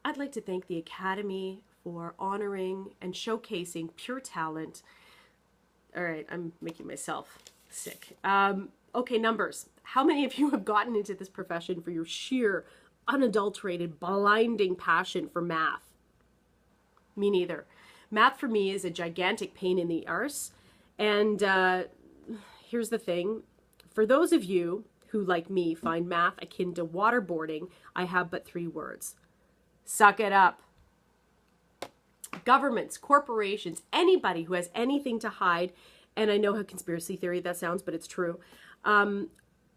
I'd like to thank the Academy for honoring and showcasing pure talent. All right, I'm making myself sick. Okay, numbers. How many of you have gotten into this profession for your sheer, unadulterated, blinding passion for math? Me neither. Math for me is a gigantic pain in the arse. And here's the thing. For those of you who, like me, find math akin to waterboarding, I have but 3 words. Suck it up. Governments, corporations, anybody who has anything to hide, and I know how conspiracy theory that sounds, but it's true,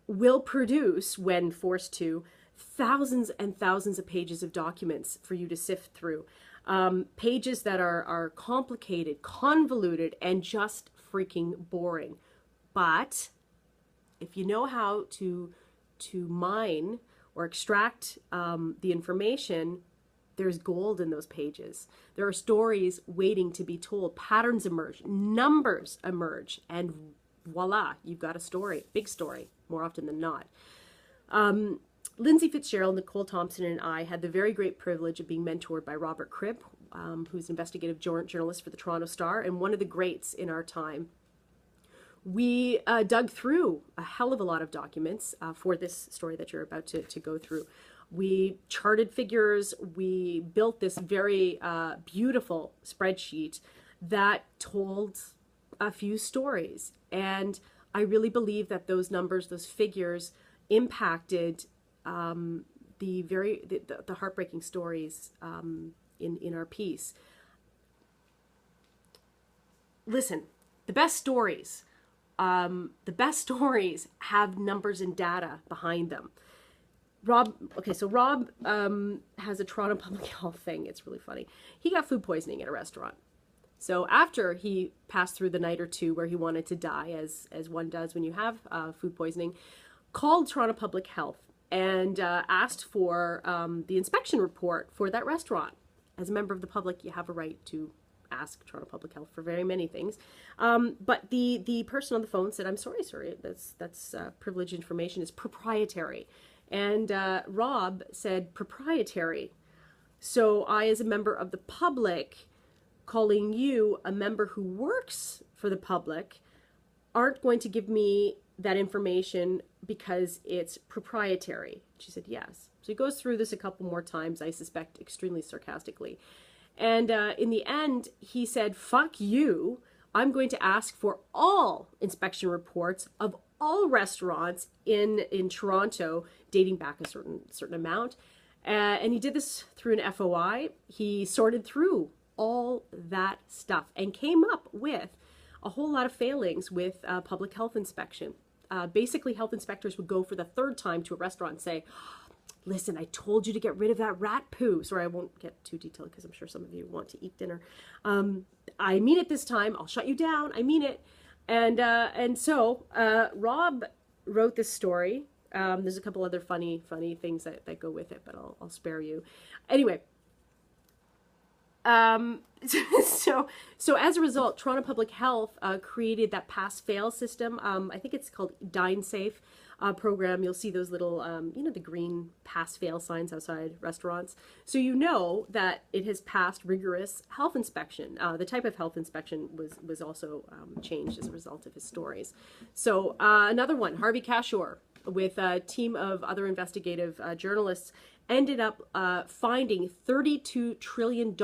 will produce, when forced to, thousands and thousands of pages of documents for you to sift through. Pages that are complicated, convoluted, and just freaking boring. But if you know how to mine or extract the information, there's gold in those pages. There are stories waiting to be told. Patterns emerge, numbers emerge, and voila, you've got a story, big story, more often than not. Lindsay Fitzgerald, Nicole Thompson, and I had the very great privilege of being mentored by Robert Cribb, who's an investigative journalist for the Toronto Star and one of the greats in our time. We dug through a hell of a lot of documents for this story that you're about to go through. We charted figures. We built this very beautiful spreadsheet that told a few stories. And I really believe that those numbers, those figures, impacted the heartbreaking stories in our piece. Listen, the best stories have numbers and data behind them. Rob has a Toronto Public Health thing. It's really funny. He got food poisoning at a restaurant. So after he passed through the night or two where he wanted to die, as one does when you have food poisoning, called Toronto Public Health and asked for the inspection report for that restaurant. As a member of the public, you have a right to ask Toronto Public Health for very many things. But the person on the phone said, "I'm sorry, sir, that's privileged information. It's proprietary." And Rob said, "Proprietary. So I, as a member of the public, calling you a member who works for the public, aren't going to give me that information because it's proprietary." She said, "Yes." So he goes through this a couple more times, I suspect extremely sarcastically. And in the end, he said, "Fuck you. I'm going to ask for all inspection reports of all restaurants in Toronto dating back a certain amount." And he did this through an FOI. He sorted through all that stuff and came up with a whole lot of failings with public health inspection. Basically, health inspectors would go for the 3rd time to a restaurant and say, "Listen, I told you to get rid of that rat poo." Sorry, I won't get too detailed because I'm sure some of you want to eat dinner. "I mean it this time. I'll shut you down. I mean it." And so Rob wrote this story. There's a couple other funny things that go with it, but I'll spare you. Anyway, so as a result, Toronto Public Health created that pass-fail system. I think it's called Dine Safe program. You'll see those little, the green pass-fail signs outside restaurants. So you know that it has passed rigorous health inspection. The type of health inspection was also changed as a result of his stories. So another one, Harvey Cashore, with a team of other investigative journalists, ended up finding $32 trillion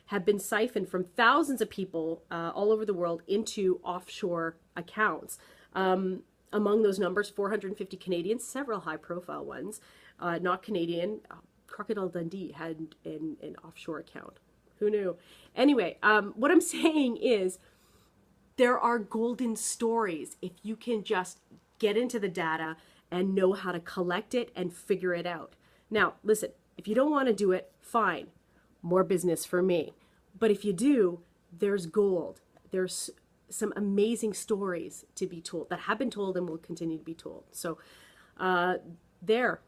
had been siphoned from thousands of people all over the world into offshore accounts. Among those numbers, 450 Canadians, several high-profile ones, not Canadian. Crocodile Dundee had an offshore account. Who knew? Anyway, what I'm saying is there are golden stories if you can just get into the data and know how to collect it and figure it out. Now, listen, if you don't want to do it, fine. More business for me. But if you do, there's gold. There's some amazing stories to be told that have been told and will continue to be told. So there,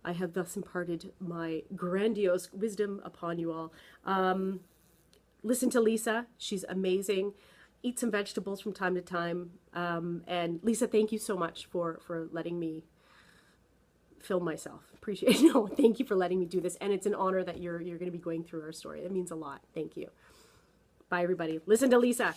I have thus imparted my grandiose wisdom upon you all. Listen to Lisa. She's amazing. Eat some vegetables from time to time. And Lisa, thank you so much for letting me film myself. Appreciate it. No, thank you for letting me do this. And it's an honor that you're going to be going through our story. It means a lot. Thank you. Bye, everybody. Listen to Lisa.